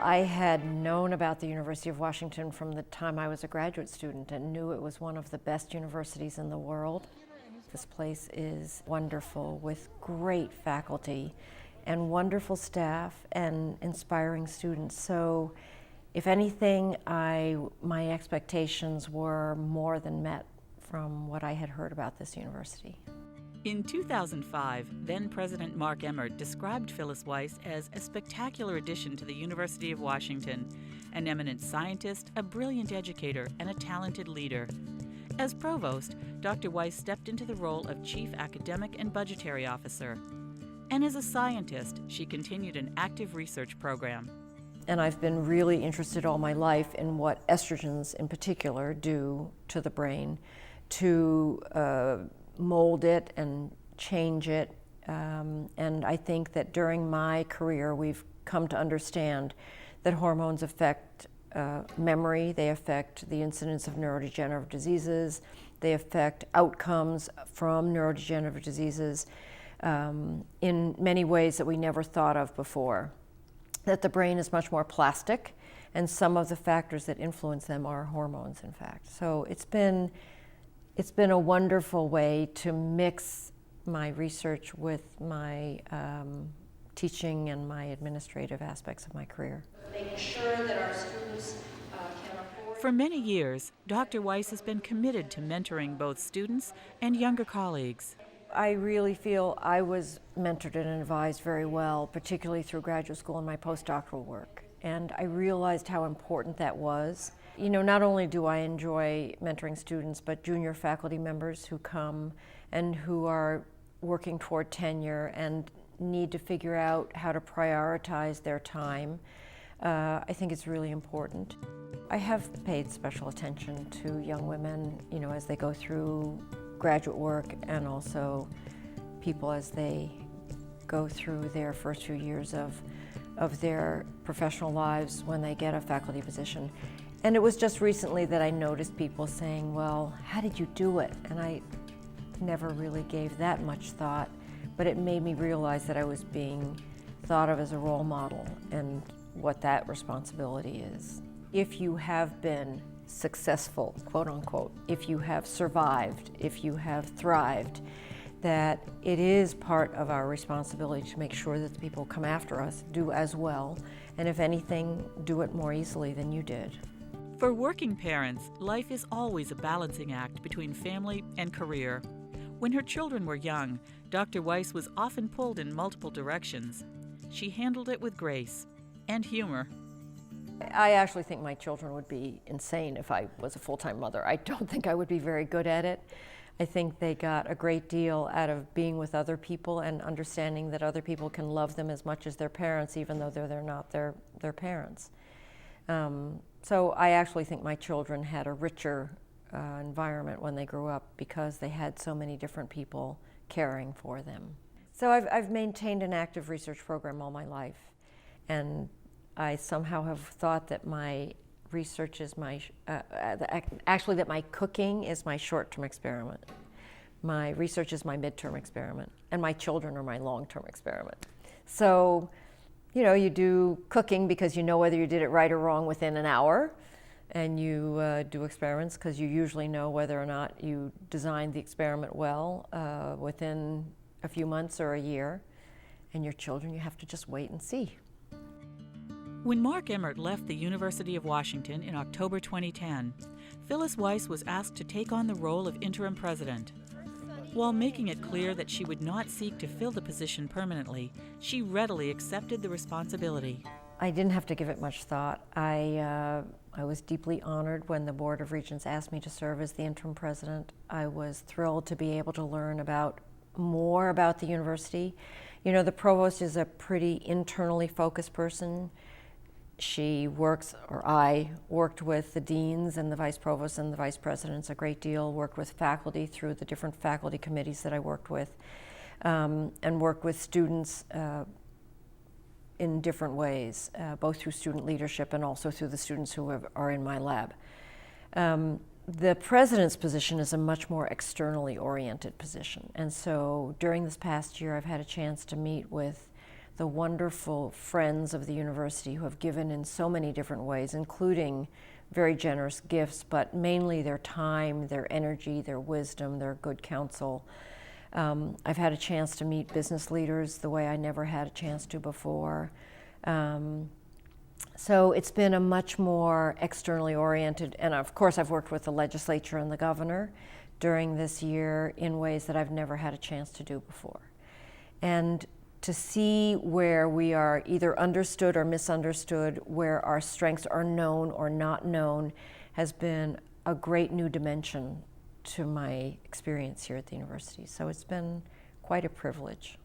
I had known about the University of Washington from the time I was a graduate student and knew it was one of the best universities in the world. This place is wonderful with great faculty and wonderful staff and inspiring students. So if anything, my expectations were more than met from what I had heard about this university. In 2005, then-President Mark Emmert described Phyllis Wise as a spectacular addition to the University of Washington, an eminent scientist, a brilliant educator, and a talented leader. As Provost, Dr. Wise stepped into the role of Chief Academic and Budgetary Officer. And as a scientist, she continued an active research program. And I've been really interested all my life in what estrogens in particular do to the brain to mold it and change it. And I think that during my career, we've come to understand that hormones affect memory, they affect the incidence of neurodegenerative diseases, they affect outcomes from neurodegenerative diseases in many ways that we never thought of before. That the brain is much more plastic, and some of the factors that influence them are hormones, in fact. So it's been a wonderful way to mix my research with my teaching and my administrative aspects of my career. Making sure that our students can afford. For many years, Dr. Wise has been committed to mentoring both students and younger colleagues. I really feel I was mentored and advised very well, particularly through graduate school and my postdoctoral work. And I realized how important that was. You know, not only do I enjoy mentoring students, but junior faculty members who come and who are working toward tenure and need to figure out how to prioritize their time. I think it's really important. I have paid special attention to young women, you know, as they go through graduate work, and also people as they go through their first few years of their professional lives when they get a faculty position. And it was just recently that I noticed people saying, well, how did you do it? And I never really gave that much thought, but it made me realize that I was being thought of as a role model and what that responsibility is. If you have been successful, quote unquote, if you have survived, if you have thrived, that it is part of our responsibility to make sure that the people who come after us do as well, and if anything, do it more easily than you did. For working parents, life is always a balancing act between family and career. When her children were young, Dr. Wise was often pulled in multiple directions. She handled it with grace and humor. I actually think my children would be insane if I was a full-time mother. I don't think I would be very good at it. I think they got a great deal out of being with other people and understanding that other people can love them as much as their parents, even though they're not their parents. So I actually think my children had a richer environment when they grew up because they had so many different people caring for them. So I've maintained an active research program all my life, and I somehow have thought that my research is actually that my cooking is my short-term experiment. My research is my midterm experiment, and my children are my long-term experiment. So, you know, you do cooking because you know whether you did it right or wrong within an hour, and you do experiments because you usually know whether or not you designed the experiment well within a few months or a year. And your children, you have to just wait and see. When Mark Emmert left the University of Washington in October 2010, Phyllis Wise was asked to take on the role of interim president. While making it clear that she would not seek to fill the position permanently, she readily accepted the responsibility. I didn't have to give it much thought. I was deeply honored when the Board of Regents asked me to serve as the interim president. I was thrilled to be able to learn more about the university. You know, the provost is a pretty internally focused person. She works, or I worked with the deans and the vice provosts and the vice presidents a great deal, worked with faculty through the different faculty committees that I worked with, and worked with students in different ways, both through student leadership and also through the students who are in my lab. The president's position is a much more externally oriented position, and so during this past year I've had a chance to meet with the wonderful friends of the university who have given in so many different ways, including very generous gifts, but mainly their time, their energy, their wisdom, their good counsel. I've had a chance to meet business leaders the way I never had a chance to before. So it's been a much more externally oriented, and of course I've worked with the legislature and the governor during this year in ways that I've never had a chance to do before. And to see where we are either understood or misunderstood, where our strengths are known or not known, has been a great new dimension to my experience here at the university. So it's been quite a privilege.